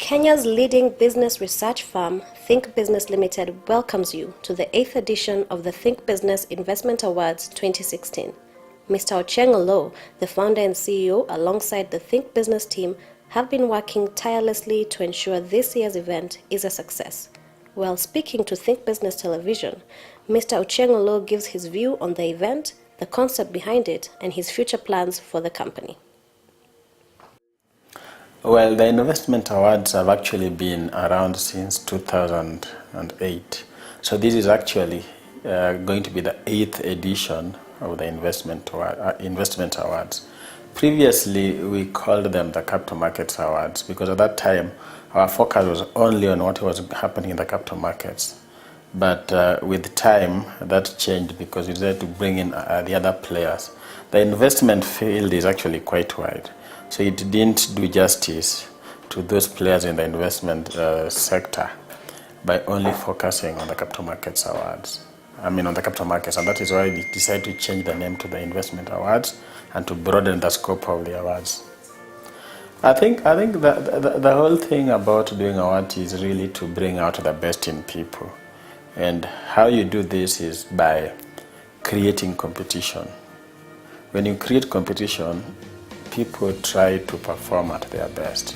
Kenya's leading business research firm, Think Business Limited, welcomes you to the 8th edition of the Think Business Investment Awards 2016. Mr. Ochieng Oloo, the founder and CEO, alongside the Think Business team, have been working tirelessly to ensure this year's event is a success. While speaking to Think Business Television, Mr. Ochieng Oloo gives his view on the event, the concept behind it, and his future plans for the company. Well, the investment awards have actually been around since 2008. So this is actually going to be the 8th edition of the investment awards. Previously, we called them the Capital Markets Awards because at that time, our focus was only on what was happening in the capital markets. But with time, that changed because we decided to bring in the other players. The investment field is actually quite wide. So it didn't do justice to those players in the investment sector by only focusing on the capital markets awards. On the capital markets, and that is why we decided to change the name to the investment awards and to broaden the scope of the awards. I think the whole thing about doing awards is really to bring out the best in people. And how you do this is by creating competition. When you create competition, people try to perform at their best,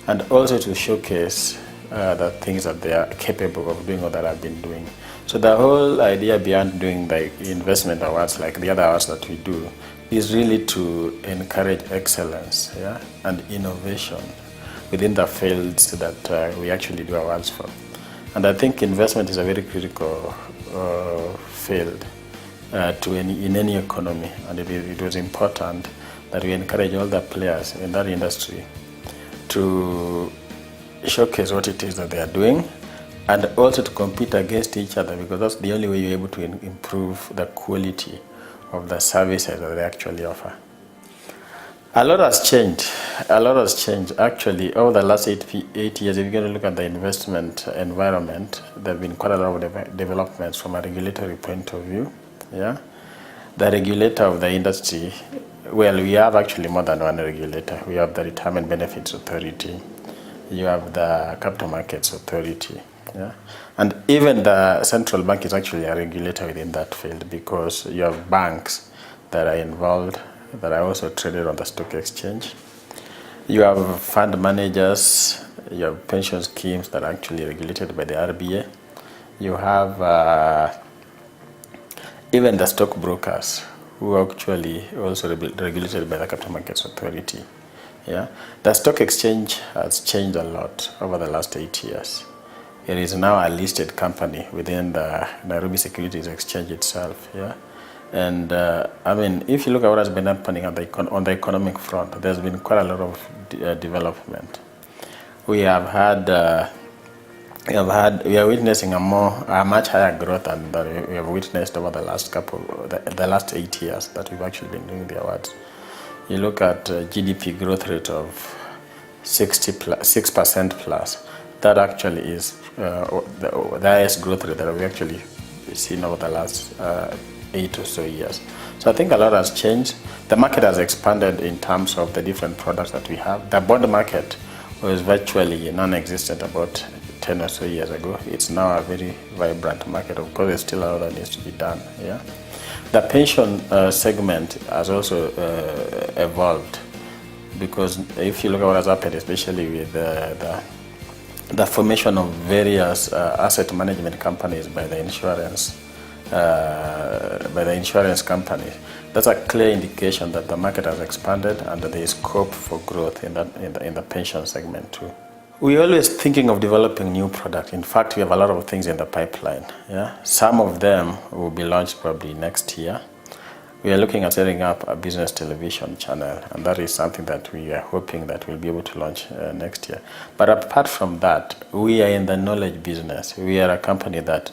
and also to showcase the things that they are capable of doing or that have been doing. So the whole idea behind doing the investment awards, like the other awards that we do, is really to encourage excellence, and innovation within the fields that we actually do awards for. And I think investment is a very critical field in any economy, and it was important that we encourage all the players in that industry to showcase what it is that they are doing, and also to compete against each other, because that's the only way you're able to improve the quality of the services that they actually offer. A lot has changed. Actually, over the last 8 years. If you're going to look at the investment environment, there have been quite a lot of developments from a regulatory point of view. The regulator of the industry, well, we have actually more than one regulator. We have the Retirement Benefits Authority, you have the Capital Markets Authority, and even the central bank is actually a regulator within that field, because you have banks that are involved, that are also traded on the stock exchange. You have fund managers, you have pension schemes that are actually regulated by the RBA. You have even the stockbrokers, who are actually also regulated by the Capital Markets Authority. The stock exchange has changed a lot over the last 8 years. It is now a listed company within the Nairobi Securities Exchange itself. And if you look at what has been happening on the economic front, there's been quite a lot of development. We are witnessing a much higher growth than that we have witnessed over the last 8 years that we've actually been doing the awards. You look at GDP growth rate of 6% plus. That actually is the highest growth rate that we've actually seen over the last 8 or so years. So I think a lot has changed. The market has expanded in terms of the different products that we have. The bond market was virtually non-existent about 10 or so years ago. It's now a very vibrant market. Of course, there's still a lot that needs to be done. The pension segment has also evolved, because if you look at what has happened, especially with the formation of various asset management companies by the insurance companies, that's a clear indication that the market has expanded and that there is scope for growth in the pension segment too. We're always thinking of developing new products. In fact, we have a lot of things in the pipeline. Some of them will be launched probably next year. We are looking at setting up a business television channel, and that is something that we are hoping that we'll be able to launch next year. But apart from that, we are in the knowledge business. We are a company that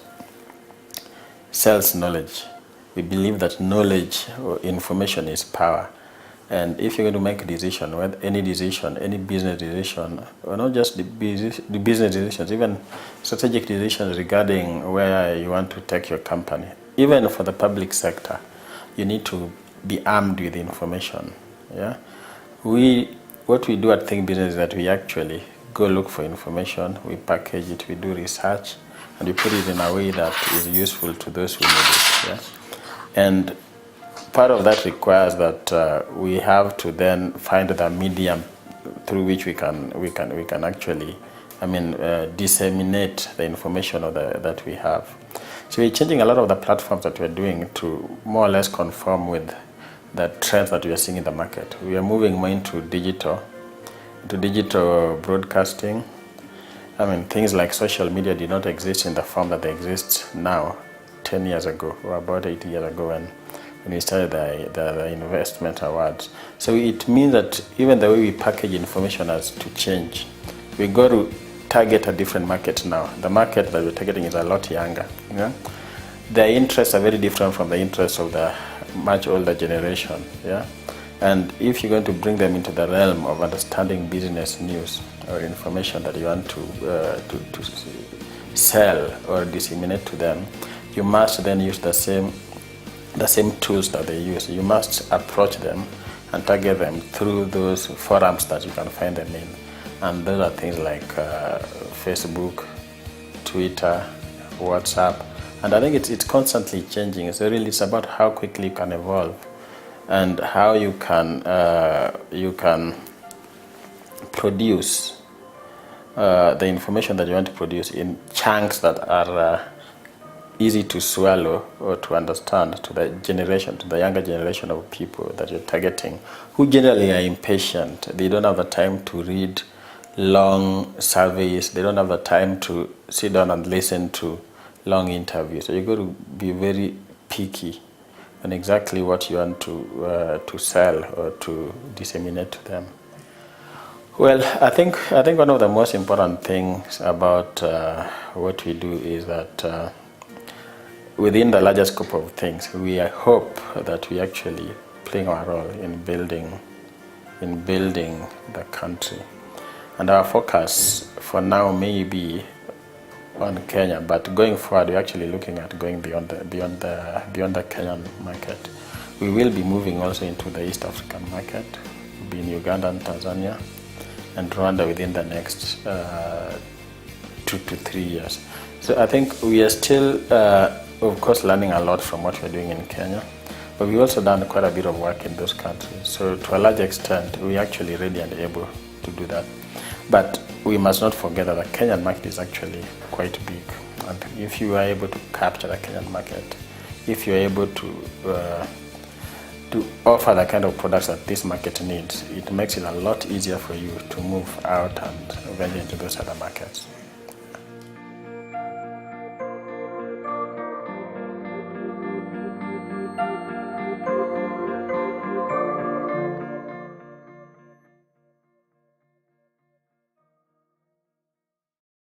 sells knowledge. We believe that knowledge or information is power. And if you're going to make a decision, any business decision, or not just the business decisions, even strategic decisions regarding where you want to take your company, even for the public sector, you need to be armed with information. What we do at Think Business is that we actually go look for information, we package it, we do research, and we put it in a way that is useful to those who need it. Yeah? And part of that requires that we have to then find the medium through which we can actually, disseminate the information that we have. So we're changing a lot of the platforms that we're doing to more or less conform with the trends that we are seeing in the market. We are moving more into digital broadcasting. Things like social media did not exist in the form that they exist now 10 years ago, or about 8 years ago when we started the investment awards. So it means that even the way we package information has to change. We got to target a different market now. The market that we're targeting is a lot younger. Yeah? Their interests are very different from the interests of the much older generation. Yeah? And if you're going to bring them into the realm of understanding business news or information that you want to sell or disseminate to them, you must then use the same tools that they use. You must approach them and target them through those forums that you can find them in. And those are things like Facebook, Twitter, WhatsApp. And I think it's constantly changing. So really it's about how quickly you can evolve and how you can produce the information that you want to produce in chunks that are easy to swallow or to understand to the younger generation of people that you're targeting, who generally are impatient. They don't have the time to read long surveys. They don't have the time to sit down and listen to long interviews. So you've got to be very picky on exactly what you want to sell or to disseminate to them. Well, I think one of the most important things about what we do is that within the larger scope of things, we hope that we actually playing our role in building the country. And our focus for now may be on Kenya, but going forward, we're actually looking at going beyond the Kenyan market. We will be moving also into the East African market, we'll be in Uganda and Tanzania, and Rwanda within the next 2 to 3 years. So I think we are still, of course, learning a lot from what we're doing in Kenya, but we've also done quite a bit of work in those countries. So to a large extent, we're actually ready and able to do that. But we must not forget that the Kenyan market is actually quite big. And if you are able to capture the Kenyan market, if you're able to offer the kind of products that this market needs, it makes it a lot easier for you to move out and venture into those other markets.